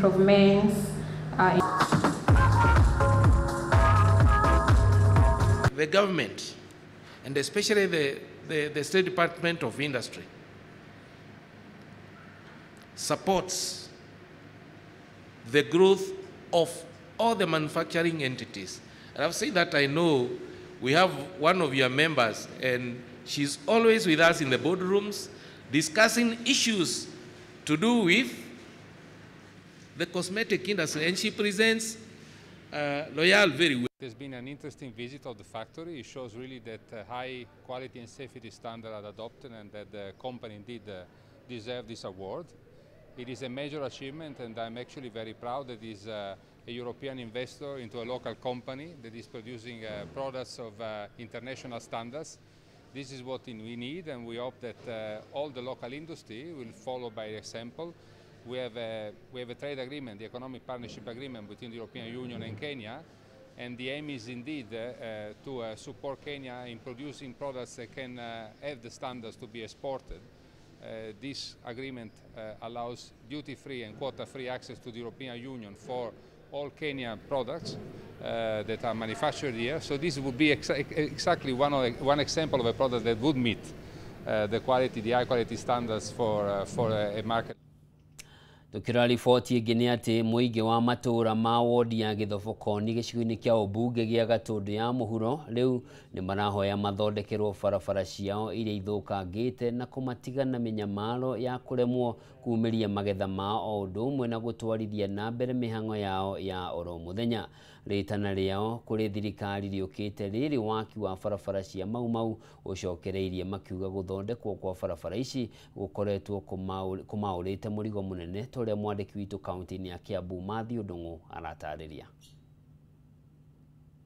improvements. The government, and especially the State Department of Industry, supports the growth of all the manufacturing entities. And I've said that I know we have one of your members, and she's always with us in the boardrooms discussing issues to do with the cosmetic industry, and she presents Loyal very well. It has been an interesting visit of the factory. It shows really that high quality and safety standards are adopted and that the company indeed deserves this award. It is a major achievement, and I'm actually very proud that it is a European investor into a local company that is producing products of international standards. This is what we need, and we hope that all the local industry will follow by example. We have a trade agreement, the economic partnership agreement between the European Union and Kenya, and the aim is indeed to support Kenya in producing products that can have the standards to be exported. This agreement allows duty-free and quota-free access to the European Union for all Kenyan products that are manufactured here. So this would be exactly one example of a product that would meet the high quality standards for a market. Tukira riboti ingĩ nĩ atĩ mũingĩ wa matũũra ma wodi ya Gĩthobokoni gĩcigo-inĩ kĩa ũmbunge gĩa Gatũndũ ya mũhuro rĩu nĩ marahoya mathondekerwo barabara ciao iria ithũkangĩte na kũmatiga na mĩnyamaro ya kũremwo kumĩria magetha mao o ũndũ ũmwe na gũtwarithia na mbere mĩhang'o yao ya oro mũthenya. Rĩtana rĩao kũrĩ thirikari rĩũkĩte rĩrĩ waki wa barabara cia mau ũcokereirie makiuga gũthondekwo kwa barabara ici gũkoretwo kũmaũrĩte mũrigo mũnene tũrĩa mwandĩki witũ kaunti-inĩ ya Kiambu Matthew Ndung'u aratarĩria.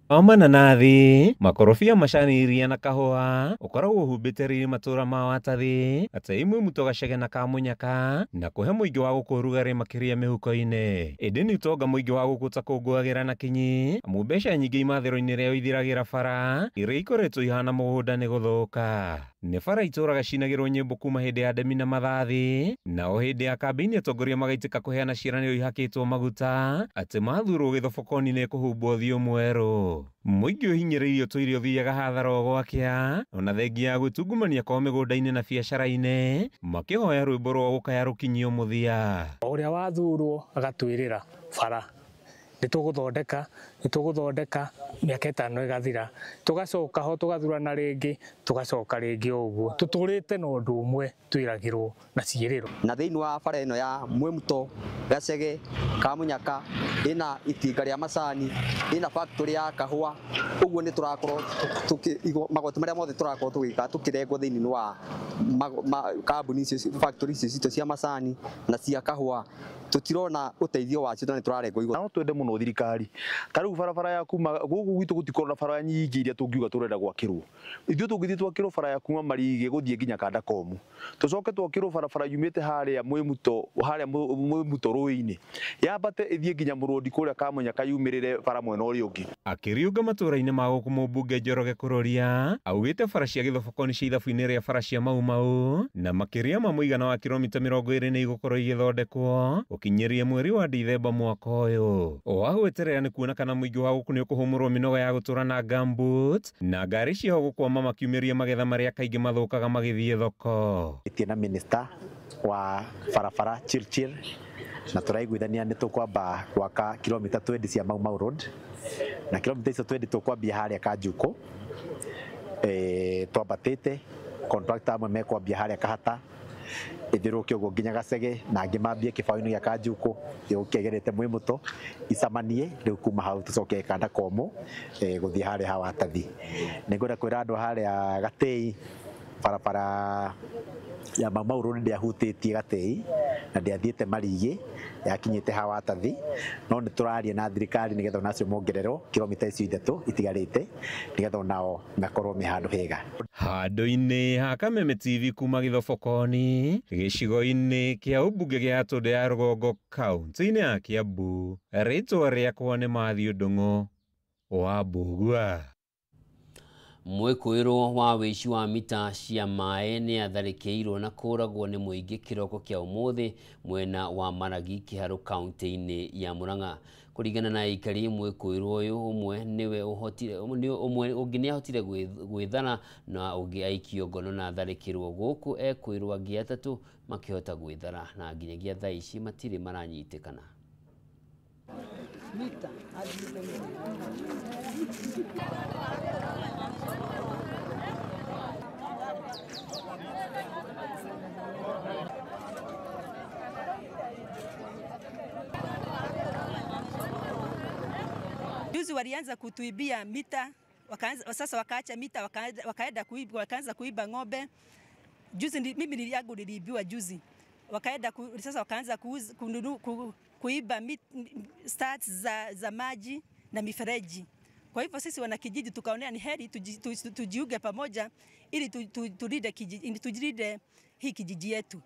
O mananathi, makorobia, macani, iria na kahũa ũkoragwo ũhumbĩte rĩrĩ matũũra ma watathi atĩ imwe mũto gacege na kamunyaka na kũhe mũingĩ wa gũkũ rugarĩ makĩria mĩhuko-inĩ. Ĩndĩ nĩ ũtonga mũingĩ wa gũkũ ta kũngũagĩra na kinyi amu mbeca nyingĩ imathĩro-inĩ rĩao ithiragĩra bara iria ikoretwo ihana mũgũnda nĩ gũthũka. Nĩ bara itũraga cinagĩrwo nyĩmbo kuma hĩndĩ ya ndemi na mathathi, na o hĩndĩ ya kambĩini atongoria magaitĩka kũheana ciĩranĩro ihakĩtwo maguta atĩ mathurwo Gĩthobokoni nĩ kũhumbwo ũthiũ mwerũ. Mũingĩ ũhinyĩrĩirio tũirio thiaga hathara o gwakĩa ona thengia ya gwĩtungumania kwa mĩgũnda-inĩ na biacara-inĩ makĩhoya rwĩmbo rwa gũkaya rũkinyio mũthia. Ũrĩa wathurwo agatwĩrĩra bara nĩtũgũthondeka mĩaka ĩtano ĩgathira, tũgacoka ho tũgathurana rĩngĩ tũgacoka rĩngĩ ũguo tũtũrĩte na ũndũ ũmwe twĩragĩrwo na ciĩrĩro. Na thĩinĩ wa bara ĩno ya Mwĩmuto, Gacege, Kamunyaka ĩna itinga rĩa macani, ĩna factory ya kahũa, ũguo nĩ tũrakorwo magoti marĩa mothe tũrakorwo tũgĩka tũkĩrengwo thĩinĩ wa kambuni icio, factory icio citũ cia macani na cia kahũa, tutirona uteithio wacio na tũrarengwo igũrũ. No twende mũno thirikari. Ta rĩu barabara ya kuma gũkũ gwitũ gũtikorwo na bara nyingĩ iria tũngiuga tũrenda gwakĩrwo. Ithuĩ tũngĩthiĩ twakĩrwo bara ya kuma Marigĩ gũthiĩ nginya Kandakomu, tũcoke twakĩrwo barabara yumĩte harĩa Mwĩmuto rũĩ-inĩ, yambate ĩthiĩ nginya Mũrũndi kũrĩa Kamunyaka yumĩrĩre bara mwena ũrĩa ũngĩ. Akĩriũnga matũũra-inĩ ma gũkũ mũmbunge Njoroge Kũroria augĩte bara cia Gĩthobokoni cia ithabu-inĩ rĩa bara cia mau na makĩria ma mũigana wa kilomita 20 nĩ igũkorwo igĩthondekwo gũkinyĩria mweri wa Dithemba mwaka ũyũ. O wagweterera nĩ kuona kana mũingĩ wa gũkũ nĩ ũkũhũmũrwo mĩnoga ya gũtũra na gumboot na ngari ciao gũkwama makiumĩria magetha marĩa kaingĩ mathũkaga magĩthiĩ thoko. Na minister wa barabara Chirchir na tũraiguithania nĩ tũkwamba gwaka kilomita 20 cia Mau Road na kilomita icio 20 tũkwambia harĩa Kanjuko, twambatĩte contractor amwe mekwambia harĩa Kahata ithiruke ũguo nginya Gacege na angĩ mambie kĩbaũ-inĩ gĩa Kanjuko gĩũkĩgerete Mwĩmuto icamanie rĩu kuma hau tũcoke Kandakomu gũthiĩ harĩa ha Watathi. Nĩngwenda kwĩra andũ harĩa Gatĩi barabara ya Mau Road ndĩahutĩtie Gatĩi na ndĩathiĩte Marigĩ yakinyĩte ha Watathi, no nĩ tũraria na thirikari nĩgetha onacio mongererwo kilomita icio ithatũ itigarĩte nĩgetha onao makorwo me handũ hega. Handũ-inĩ ha Kameme TV kuma Gĩthobokoni gĩcigo-inĩ kĩa ũmbunge gĩa Gatũndũ ya rũgongo kaunti-inĩ ya Kiambu, rĩtwa rĩakwa nĩ Matthew Ndung'u wa Mbugua. Mwikuirwo wa wici wa mita cia mae ni atharĩkĩirwo na kũragwo nĩ mũingĩ kĩroko kĩa ũmũthĩ mwena wa Maragi Kĩharũ kaunti-inĩ ya Murang'a. Kũringana na aikari, mwikuirwo ũyũ ũmwe niwe ũngĩ nĩahotire gwĩthana na ũngĩ aikio ngono na atharĩkĩrwo gũkũ ekwirwo angĩ atatũ makĩhota gwĩthara na nginyagia thaa ici matirĩ maranyitĩkana. Juzi walianza kutuibia mita, sasa wakaacha mita, wakaanza kuiba ng'ombe. Juzi mimi niliagu niliibiwa juzi. Sasa wakaanza kuiba stats za maji na mifereji. Kwa hivyo sisi wanakijiji tukaonea ni heri tujiuge pamoja ili tujilinde hii kijiji yetu.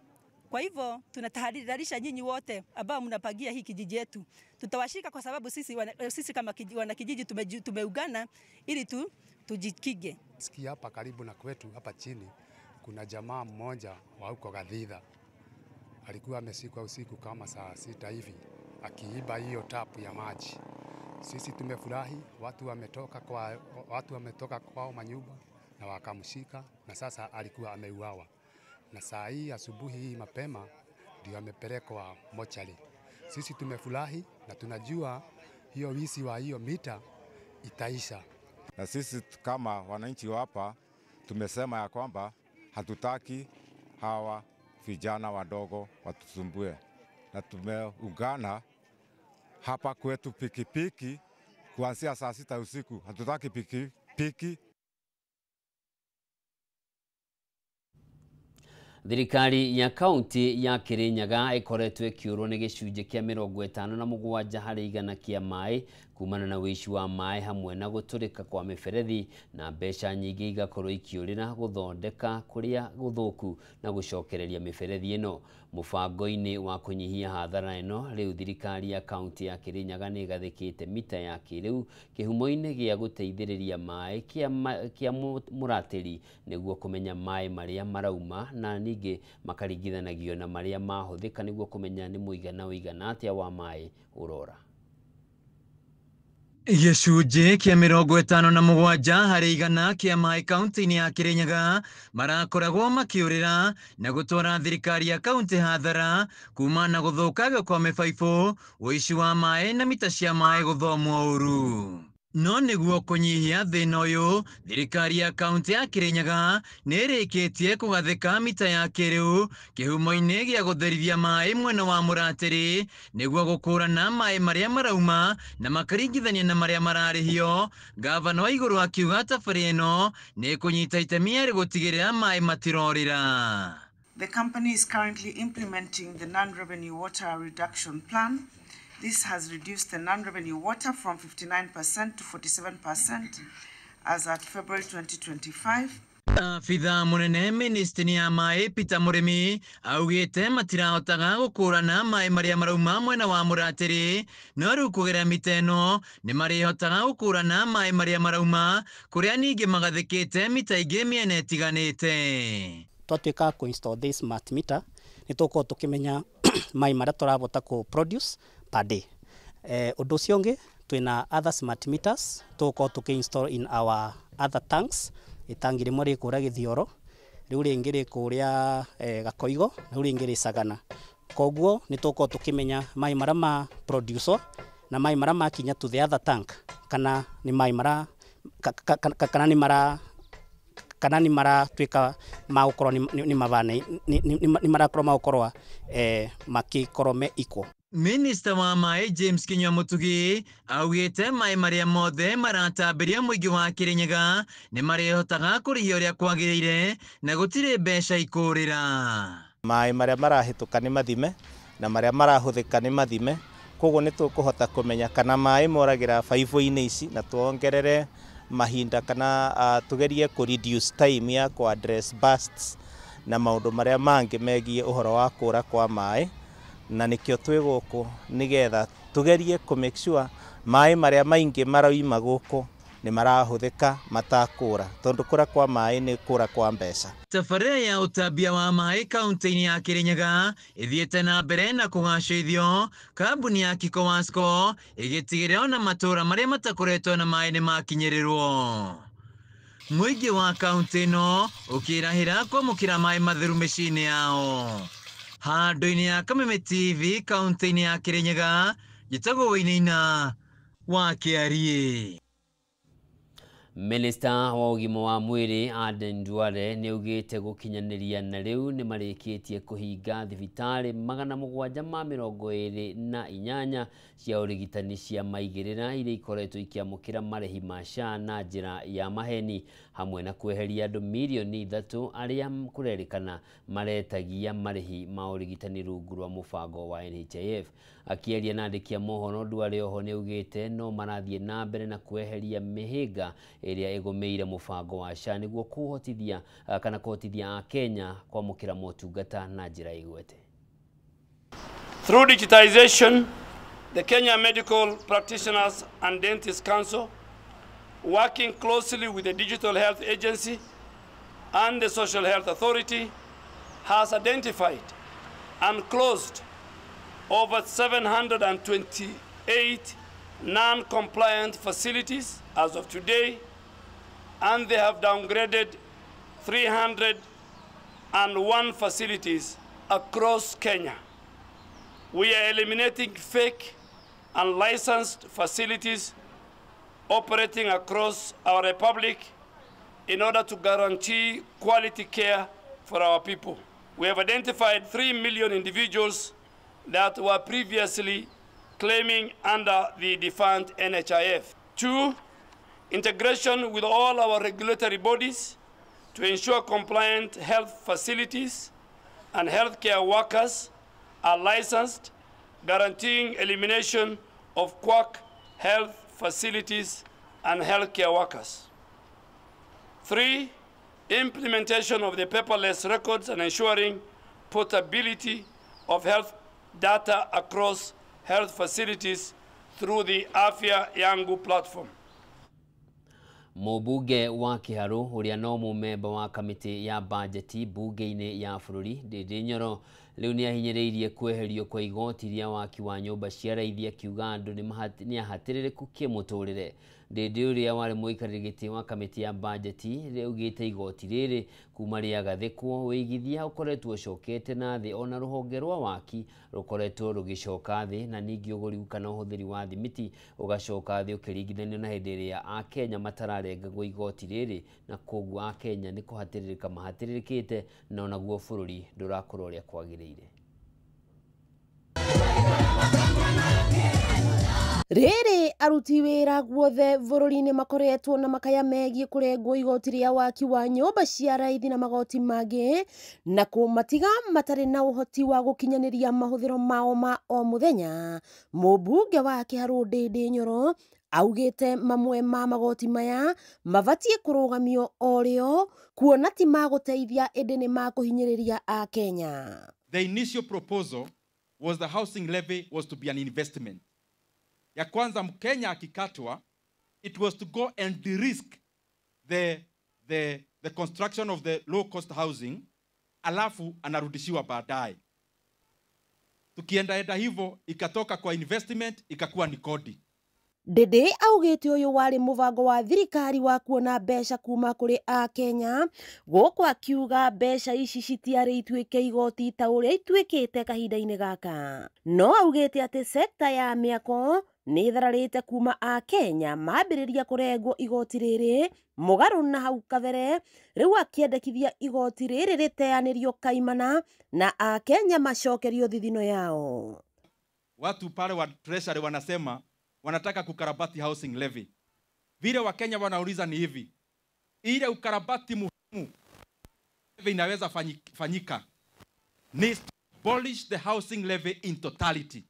Kwa hivyo tunatahadharisha nyinyi wote ambao mnapagia hii kijiji yetu. Tutawashika kwa sababu sisi kama wanakijiji tumeungana ili tujikige. Sikia hapa karibu na kwetu hapa chini kuna jamaa mmoja wa huko Gathitha. Alikuwa ameshikwa usiku kama saa 6 hivi akiiba hiyo tapu ya maji. Sisi tumefurahi, watu wametoka kwao manyumba na wakamshika, na sasa alikuwa ameuawa. Na saa hii asubuhi hii mapema ndio amepelekwa mochari. Sisi tumefurahi na tunajua hiyo wizi wa hiyo mita itaisha. Na sisi kama wananchi hapa tumesema ya kwamba hatutaki hawa vijana wadogo watusumbue, na tumeungana hapa kwetu pikipiki kuanzia saa 6 usiku. Hatutaki pikipiki. Thirikari ya kaunti ya Kirinyaga ikoretwo ĩkĩũrwo nĩ gĩcunjĩ kĩa 57 harĩ 100 kĩa maĩ kumana na wici wa maĩ hamwe na gũtũrĩka kwa mĩberethi, na mbeca nyingĩ igakorwo ikĩũrĩra gũthondeka kũrĩa gũthũku na gũcokereria mĩberethi ĩno. Mũbango-inĩ wa kũnyihia hathara ĩno, rĩu thirikari ya kaunti ya Kirinyaga nĩ ĩgathĩkĩte mita ya kĩrĩu kĩhumo-inĩ gĩa gũteithĩrĩria maĩ kĩa mũratĩri nĩguo kũmenya maĩ marĩa marauma, na ningĩ makaringithanagio na marĩa mahũthĩka nĩguo kũmenya nĩ mũigana atĩa wa maĩ ũrora. Gĩcunjĩ kĩa 57 harĩ 100 kĩa maĩ kaunti-inĩ ya Kirinyaga marakoragwo makĩũrĩra na gũtwara thirikari ya kaunti hathara kuma na gũthũkanga kwa mĩbaibũ, ũici wa maĩ na mita cia maĩ gũthomwo ũru. No nĩguo kũnyihia thĩna ũyũ, thirikari ya kaunti ya Kirinyaga nĩ ĩrĩkĩtie kũgathĩka mita ya kĩrĩu kĩhumo-inĩ gĩa gũtherithia maĩ mwena wa mũratĩri nĩguo gũkũrana maĩ marĩa marauma na makaringithania na marĩa mararĩhio. Gavana wa igũrũ akiuga tabarĩ ĩno nĩ kũnyita itemi harĩ gũtigĩrĩra maĩ matirorĩra. The company is currently implementing the non-revenue water reduction plan. This has reduced the non-revenue water from 59% to 47% as at February 2025. Afitha mũnene ministry ya maĩ Peter Mũrĩmi augĩte matirahotaga gũkũrana maĩ marĩa marauma mwena wa mũratĩri, no rĩu kũgerera mita ĩno nĩ marĩhotaga gũkũrana maĩ marĩa marauma, kũrĩa ningĩ magathĩkĩte mita ingĩ mĩena ĩtiganĩte. Twatuĩka kũ-install this smart meter nĩ tũkorwo tũkĩmenya maĩ marĩa tũrahota kũ-produce per day. Ũndũ ũcio ũngĩ twĩna other smart meters tũkorwo tũkĩ-install in our other tanks. Itangi rimwe rĩkũrĩa Gĩthioro, rĩu rĩngĩ rĩkũrĩa Gakoigo, rĩu rĩngĩ rĩ Sagana. Koguo nĩ tũkorwo tũkĩmenya maĩ marĩa ma produce na maĩ marĩa makinya to the other tank kana nĩ maĩ marĩa kana nĩ maratuĩka magũkorwo nĩ mabana nĩ marakorwo magũkorwo makĩkorwo me equal. Minister wa maĩ James Kinyua Mũtugi augĩte maĩ marĩa mothe maratambĩria mũingĩ wa Kirinyaga nĩ marĩhotaga kũrĩhia ũrĩa kwagĩrĩire na gũtirĩ mbeca ikũrĩra. Maĩ marĩa marahĩtũka nĩ mathime na marĩa marahũthĩka nĩ mathime, koguo nĩ tũkũhota kũmenya kana maĩ moragĩra baibũ-inĩ ici na tuongerere mahinda kana tugerie reduce time ya address bursts na maũndũ marĩa mangĩ megiĩ ũhoro wa kũra kwa maĩ, na nĩkĩo twĩ gũkũ nĩgetha tugerie make sure maĩ marĩa maingĩ maroima gũkũ nĩ marahuthĩka matakũra tondu kũra kwa maĩ nĩ kũra kwa mbeca. Tabarĩra ya ũtambia wa maĩ kaunti-inĩ ya Kirinyaga ĩthiĩte na mbere na kũgacĩrithio, kambuni ya Kikowasco ĩgĩtigĩrĩra ona matũũra marĩa matakoretwo na maĩ nĩ makinyĩrĩrwo. Mũingĩ wa kaunti ĩno ũkĩrahĩra kwamũkĩra maĩ matheru mĩciĩ-inĩ yao. Handũ-inĩ ya Kameme TV kaunti-inĩ ya Kirinyaga, njĩtagwo Wainaina wa Kĩarie. Minister wa ũgima wa mwĩrĩ Aden Duale nĩ augĩte gũkinyanĩria na rĩu nĩ marĩkĩtie kũhinga thibitarĩ 728 cia ũrigitani cia maigĩrĩra iria ikoretwo ikiamũkĩra marĩhi ma SHA na njĩra ya maheni, hamwe na kweheria andũ milioni 3 arĩa kũrerĩkana maretagia marĩhi ma ũrigitani rungu rwa mũbango wa NHIF. Akĩaria na andĩki a mohoro, Duale oho nĩ augĩte no marathiĩ na mbere na kweheria mĩhĩnga ĩrĩa ĩgũmĩire mũbango wa SHA nĩguo kũhotithia kana kũhotithia Akenya kwamũkĩra motungata na njĩra igwete. Through digitization, the Kenya Medical Practitioners and Dentists Council, working closely with the Digital Health Agency and the Social Health Authority, has identified and closed over 728 non-compliant facilities as of today, and they have downgraded 301 facilities across Kenya. We are eliminating fake and licensed facilities operating across our republic in order to guarantee quality care for our people. We have identified 3 million individuals that were previously claiming under the defunct NHIF. 2, integration with all our regulatory bodies to ensure compliant health facilities and healthcare workers are licensed, guaranteeing elimination of quack health facilities and healthcare workers. 3, implementation of the paperless records and ensuring portability of health data across health facilities through the Afya Yangu platform. Mũmbunge wa Kiharu ũrĩa no mũmemba wa kamĩtĩ ya bajeti bunge-inĩ ya bũrũri Ndindi Nyoro rĩu nĩ ahinyĩrĩirie kweherio kwa igoti rĩa waki wa nyũmba cia raithia, akiuga andũ nĩ ahatĩrĩrĩku kĩmũtũrĩre. Ndindi ũrĩa warĩ mũikarĩri gĩtĩ wa kamĩtĩ ya bajeti augĩte igoti rĩrĩ kuma rĩagathĩkwo, wĩigithia ũkoretwo ũcokete na thĩ, ona rũhonge rwa waki rũkoretwo rũgĩcoka thĩ, na ningĩ ũgũri kana ũhũthĩri wa thimiti ũgacoka thĩ ũkĩringithanio na hĩndĩ ĩrĩa Akenya matararengagwo igoti rĩrĩ, na koguo Akenya nĩ kũhatĩrĩrĩka mahatĩrĩrĩkĩte, na onaguo bũrũri ndũrakũra ũrĩa kwagĩrĩire. Rĩrĩ aruti wĩra guothe bũrũri-inĩ makoretwo na makaya megiĩ kũrengwo igoti rĩa waki wa nyũmba cia raithi na magoti mangĩ, na kũmatiga matarĩ na ũhoti wa gũkinyanĩria mahũthĩro mao ma o mũthenya. Mũmbunge wa Kiharu Ndindi Nyoro augĩte mamwe ma magoti maya mabatiĩ kũrũgamio o rĩo, kuona ti magũteithia ĩndĩ nĩ makũhinyĩrĩria Akenya. The initial proposal was the housing levy was to be an investment. Ya kwanza Mkenya akikatwa, it was to go and de-risk the construction of the low cost housing, alafu anarudishiwa baadaye. Tukienda hivyo ikatoka kwa investment ikakuwa ni kodi. Ndindi augĩte ũyũ warĩ mũbango wa thirikari wa kuona mbeca kuma kũrĩ Akenya, gũkũ akiuga mbeca ici citiarĩ ituĩke igoti ta ũrĩa ituĩkĩte kahinda-inĩ gaka. No augĩte atĩ sekta ya mĩako nĩ ithararĩte kuma Akenya mambĩrĩria kũrengwo igoti rĩrĩ, mũgarũ na hau kabere, rĩu akĩendekithia igoti rĩrĩ rĩteanĩrio kaimana na Akenya macokerio thithino yao. Watu pale wa treasury wanasema wanataka kukarabati housing levy. Vile Wakenya wanauliza ni hivi, ile ukarabati muhimu inaweza fanyika ni abolish the housing levy in totality,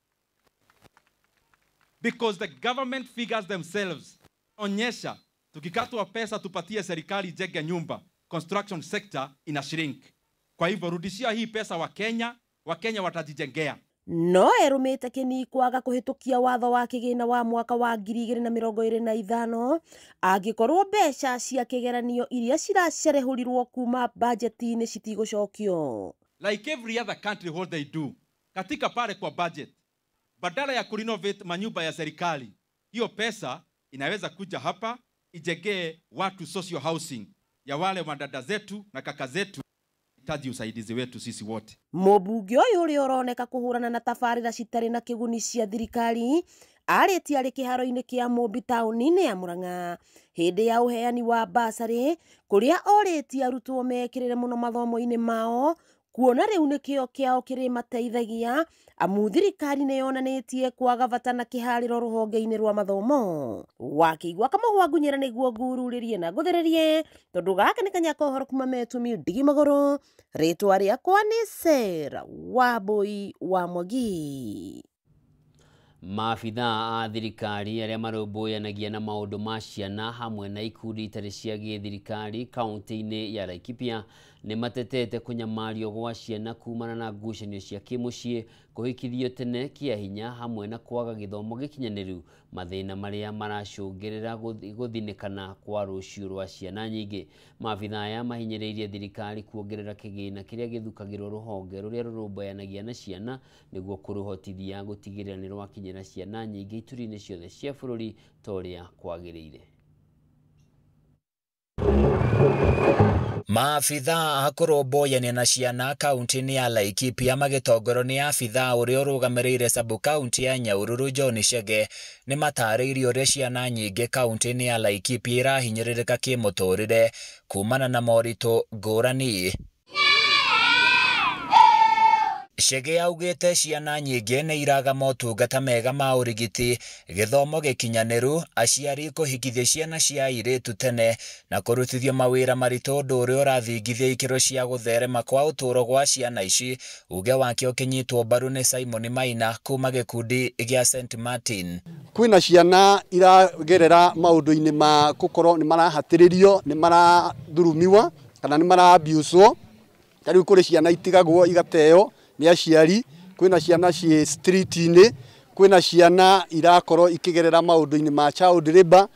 because the government figures themselves onyesha tukikatwa pesa tupatie serikali jenge nyumba, construction sector ina shrink. Kwa hivyo rudishia hii pesa Wakenya watajijengea. no erumite Kĩnii kwaga kũhĩtũkia watho wa kĩgĩna wa mwaka wa 2025 angĩkorwo mbeca cia kĩgeranio iria ciracerehurirwo kuma budget-inĩ citigũcokio. Like every other country what they do katika pale kwa budget, badala ya kurenovate manyumba ya serikali, hiyo pesa inaweza kuja hapa ijengee watu social housing ya wale madada zetu na kaka zetu hitaji usaidizi wetu sisi wote. Mũmbunge ũyũ ũrĩa ũroneka kũhũrana na tabarĩra citarĩ na kĩguni cia thirikari arĩtie arĩ kĩharo-inĩ kĩa Mũmbi taũni-inĩ ya Mũrang'a hĩndĩ ya ũheani wa basarĩ, kũrĩa orĩtie arutwo mekĩrĩre mũno mathomo-inĩ mao, kuona rĩu nĩkĩo kĩao kĩrĩmateithagia amu thirikari nĩyonanĩtie kwaga bata na kĩharĩro rũhonge-inĩ rwa mathomo. Wakĩigua Kamũhwa Ngunyĩra nĩguo ngururĩrie na ngũthererie, tondũ gaka nĩ kanya kohoro kuma Metumi Ndigi Magũrũ, rĩtwa rĩakwa nĩ Sarah Wambui wa Mwangi. Maabithaa a thirikari arĩa marũmbũyanagia na maũndũ ma ciana hamwe na ikundi itarĩ cia gĩthirikari kaunti-inĩ ya Laikipia nĩ matetete kũnyamario gwa ciana kumana na ngucanio cia kĩmũciĩ, kũhikithio tene kĩa hinya hamwe na kwaga gĩthomo gĩkinyanĩru, mathĩna marĩa maracũngĩrĩra gũthinĩkana kwa rũciũ rwa ciana nyingĩ. Maabithaa aya mahinyĩrĩirie thirikari kuongerera kĩgĩna kĩrĩa gĩthukagĩrwo rũhonge rũrĩa rũrũmbũyanagia na ciana nĩguo kũrũhotithia gũtigĩrĩra nĩ rwakinyĩra ciana nyingĩ ituri-inĩ ciothe cia bũrũri ta ũrĩa kwagĩrĩire. Maabithaa a kũrũmbũyania na ciana kaunti-inĩ ya Laikipia magĩtongorio nĩ abithaa ũrĩa ũrũgamĩrĩire sabu kaunti ya Nyahururu John Chege nĩ matarĩirie ũrĩa ciana nyingĩ kaunti-inĩ ya Laikipia irahinyĩrĩrĩka kĩmũtũrĩre kumana na moritũ ngũrani. Chege augĩte ciana nyingĩ nĩ iraga motungata mega ma ũrigiti, gĩthomo gĩkinyanĩru, aciari kũhikithia ciana cia airĩtu tene na kũrutithio mawĩra maritũ, ũndũ ũrĩa ũrathingithia ikĩro cia gũtherema kwa ũtũũro gwa ciana ici. Uge wake ũkĩnyitwo mbaru nĩ Simon Maina kuma gĩkundi gĩa St Martin. Kwĩna ciana iragerera maũndũ-inĩ ma gũkorwo nĩ marahatĩrĩrio, nĩ marathurumiwa kana nĩ maraabuswo. Tarĩu kũrĩ ciana itigagwo igateo nĩ aciari, kwĩna ciana ciĩ street-inĩ, kwĩna ciana irakorwo ikĩgerera maũndũ-inĩ ma child labor.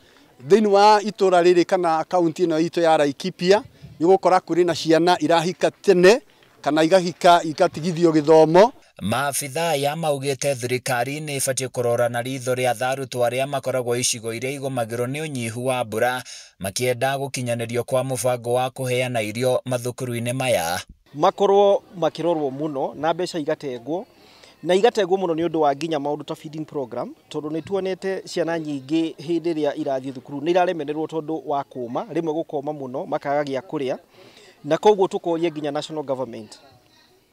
Thĩinĩ wa itũra rĩrĩ kana kaunti ĩno itũ ya Laikipia nĩ gũkora kũrĩ na ciana irahika tene kana igahika igatigithio gĩthomo. Maabithaa aya maugĩte thirikari nĩ ĩbatiĩ kũrora na ritho rĩa arutwo arĩa makoragwo icigo iria igũmagĩrwo nĩ ũnyihu wa mbura, makĩenda gũkinyanĩrio kwa mũbango wa kũheana irio mathukuru-inĩ maya. Makorwo makĩrorwo mũno na mbeca igatengwo mũno nĩ ũndũ wa nginya maũndũ ta feeding program, tondũ nĩ tuonete ciana nyingĩ hĩndĩ ĩrĩa irathiĩ thukuru nĩ iraremererwo tondũ wa kũũma, rĩmwe gũkoma mũno makaga gĩa kũrĩa, na koguo tũkoria nginya national government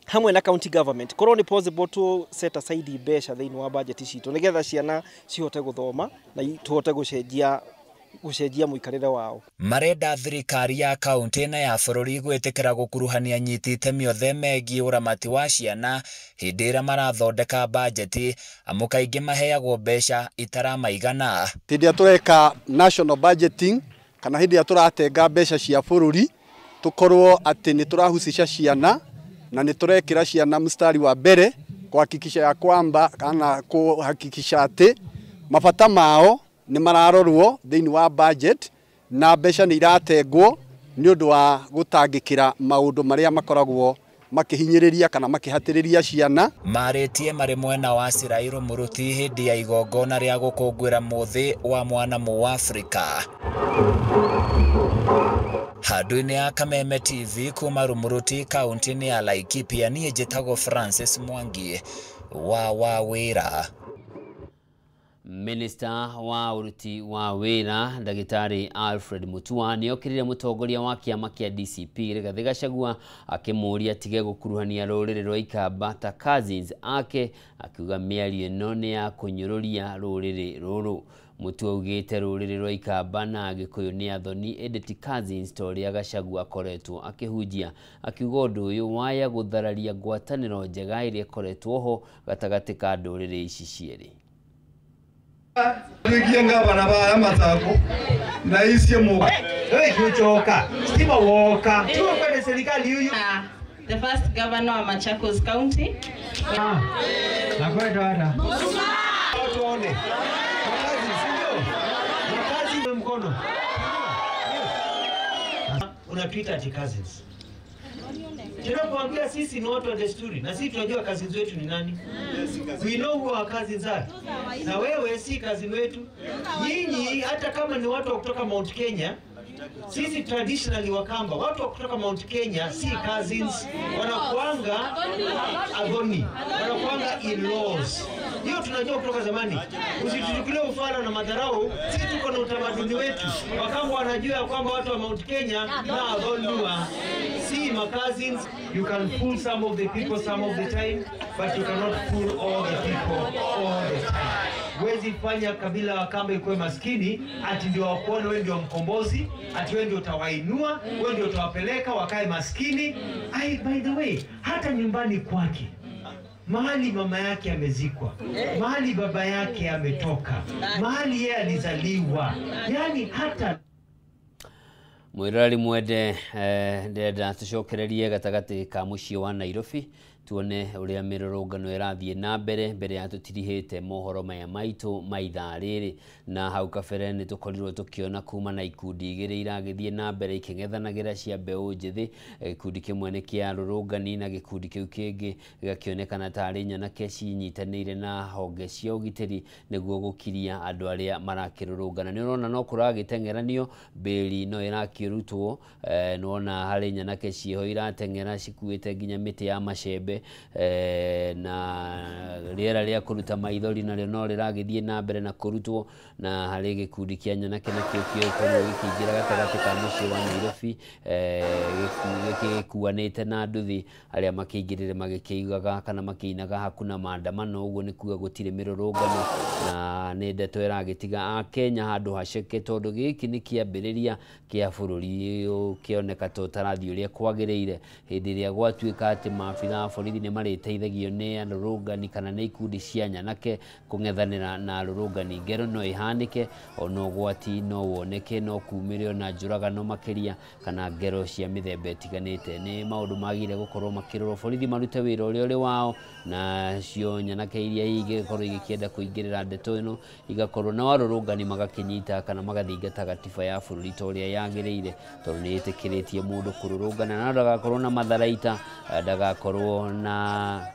hamwe na county government korwo ni possible to set aside mbeca thĩinĩ wa budget citũ nĩgetha ciana cihote gũthoma na tuhote gũcenjia mũikarĩre wao. Marenda thirikari ya kaunti na ya bũrũri gwĩtĩkĩra gũkuruhania anyiti itemi othe megiĩ ũramati wa ciana hĩndĩ ĩrĩa marathondeka bajeti, amu kaingĩ maheagwo mbeca itaramaigana. Hĩndĩ ĩrĩa tũreka national budgeting kana hĩndĩ ĩrĩa tũratenga mbeca cia bũrũri, tũkorwo atĩ nĩ tũrahucisha ciana na nĩ tũrekĩra ciana mstari wa mbere kuhakikisha ya kwamba kana kuhakikisha atĩ mabata mao nĩ mararorwo thĩinĩ wa budget na mbeca nĩ iratengwo nĩ ũndũ wa gũtangĩkĩra maũndũ marĩa makoragwo makihinyĩrĩria kana makihatĩrĩria ciana. Marĩtie marĩ mwena wa Sirairũ Mũruti hĩndĩ ya igongona rĩa gũkũngũĩra mũthĩ wa mwana Mũafrika. Handũ-inĩ ya Kameme TV kuma Rumuruti kaunti-inĩ ya Laikipia, niĩ njĩtagwo Francis Mwangi wa wĩra. Minister wa uruti wa wĩra Ndagĩtarĩ Alfred Mutua nĩ okĩrire mũtongoria wa kĩama kĩa DCP Rigathĩ Gachagua akĩmũria atige gũkuruhania rũrĩrĩ rwa Ikamba ta cousins ake, akiuga mĩario ĩno nĩ ya kũnyũrũria rũrĩrĩ rũrũ. Mutua augĩte rũrĩrĩ rwa Ikamba na Gĩkũyũ nĩ athoni ĩndĩ ti cousins ta ũrĩa Gachagua akoretwo akĩhunjia, akiuga ũndũ ũyũ waya gũthararia ngwatanĩro njega ĩrĩa ĩkoretwo ho gatagatĩ ka ndũrĩrĩ ici cierĩ. Tukienga bana ba Masaku na isiye mu. Wewe kuchoka. Stima woka. Tuko kwenye serikali huyu. the first governor of Machakos County. Nakwenda tuone. Makazi mkono. Unapita ati cousins. Tunapoambia sisi ni watu wa desturi na sisi tunajua cousins wetu ni nani. We know who our cousins are. Na wewe si cousin wetu. Nyinyi hata kama ni watu wa kutoka Mount Kenya, sisi traditionally Wakamba, watu wa kutoka Mount Kenya si cousins, wanakuanga agoni, wanakuanga in-laws. Hiyo tunajua kutoka zamani. Usituchukulie ufala na madharau, sisi tuko na utamaduni wetu. Wakamba wanajua kwamba watu wa Mount Kenya na agondua si my cousins. You can fool some of the people some of the time, but you cannot fool all the people all the time. Wezi fanya kabila Wakamba ikuwe maskini ati ndio wakuone wewe ndio mkombozi, ati wewe ndio utawainua, wewe ndio utawapeleka wakae maskini. By the way, hata nyumbani kwake, mahali mama yake amezikwa, mahali baba yake ametoka, mahali yeye alizaliwa, yani hata mwirari mwende ndenda tucokererie gatagati ka muciĩ wa Nairobi tuone uria mirurungano irathie na mbere ya tutirihite mohoro maya maitu maithaa riri na hau kabere ni tukorirwo tukiona kuma na ikundi igiri iragithie na mbere iking'ethanagira cia mbeu njithi. Gikundi kimwe ni kia rurungani na gikundi kiu kingi gakionekana tari nyanake cinyitanire na honge cia ugitiri niguo gukiria andu aria marakirurungana. Ni urona no kuragitengeranio beli no irakirutwo nona hari nyanake cieho iratengera cikuite nginya miti ya macembe na riera ria kuruta maithori na no riragithie na mbere na kurutwo na hari gikundi kia nyanake na kio ikorwo gikingira gatagati ka muciĩ wa Nairobi gikuanite na nduthi aria makingirire magikiugaga kana makiinaga hakuna maandamano. Uguo ni kuga gutire mirurungano na ni ndeto iragitiga a Kenya handu haceke tondu giki ni kiambiriria kia bururi ukioneka totarathi uria kwagiriire hindi iria gwatuika ati mafira borithi ni mariteithagio ni arurungani kana ni ikundi cia nyanake kung'ethanira na arurungani. Ngero no ihanike ono gwati no woneke no kumirio na njuragano makiria kana ngero cia mithemba itiganite. Ni maundu magire gukorwo makirorwo borithi marute wira uria uri wao na cio nyanake iria igikorwo igikienda kuingirira ndeto ino igakorwo na arurungani magakinyita kana magathingata gatiba ya bururi ta uria yagiriire tondu ni itikiritie mundu kururungana na ndagakorwo na matharaita, ndagakorwo na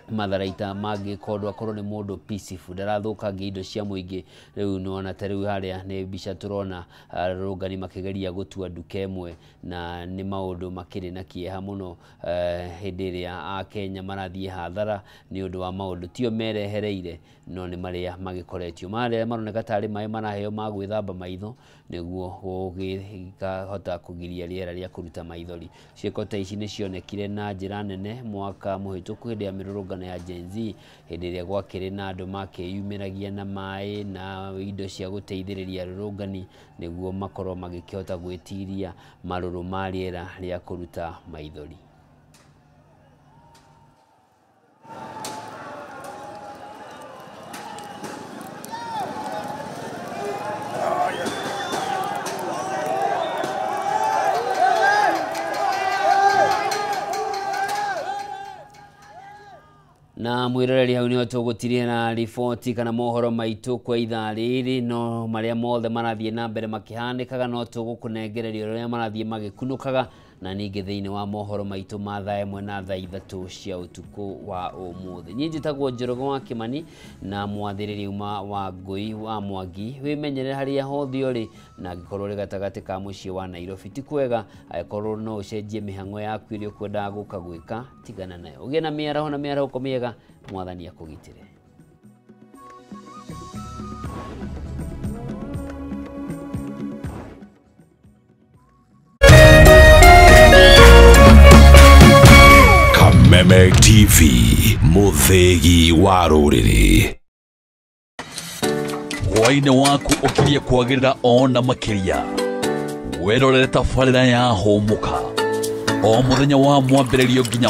matharaita mangĩ kodwa akorwo ni mundu peaceful ndarathukangia indo cia muingi. Riu nona ta riu haria ni mbica turona arurungani makigeria gutua nduka imwe na ni maundu makiri na kieha muno hindi iria a Kenya marathie hathara ni undu wa maundu tio merehereire no ni maria magikoretio maria maroneka tari mai maraheo ma gwithamba maitho niguo gugikahota kugiria riera ria kuruta maithori. Cieko ta ici ni cionekire na njira nene mwaka muhituku hindi ya mirurungano ya Gen Z hindi iria gwakiri na andu makiyumiragia na mai na indo cia guteithiriria arurungani niguo makorwo magikihota gwitiria maruru ma riera ria kuruta maithori. Na mwiroreri hau niho tugutirie na riboti kana mohoro maitu kwa ithaa riri no maria mothe marathie na mbere makihanikaga no tugukunengereria uria marathie magikunukaga na ningi thiini wa mohoro maitu ma thaa imwe na thaa ithatu cia utuku wa umuthi. Nyinji tagwo Njoroge wa Kimani na mwathiriri uma wa Ngui wa Mwangi wimenyere haria hothi uri na gikorwo ri gatagati ka muciĩ wa Nairobi ti kwega akorwo no ucenjie mihango yaku iria kwenda guka gwika tigana nayo ugie na miaraho na miaraho komiega mwathani akugitire. Meme TV muthegi wa ruriri hwaine waku ukirie kwagirira ona makiria werorere tabarĩra ya hũmuka o muthenya wa mwambĩrĩrio nginya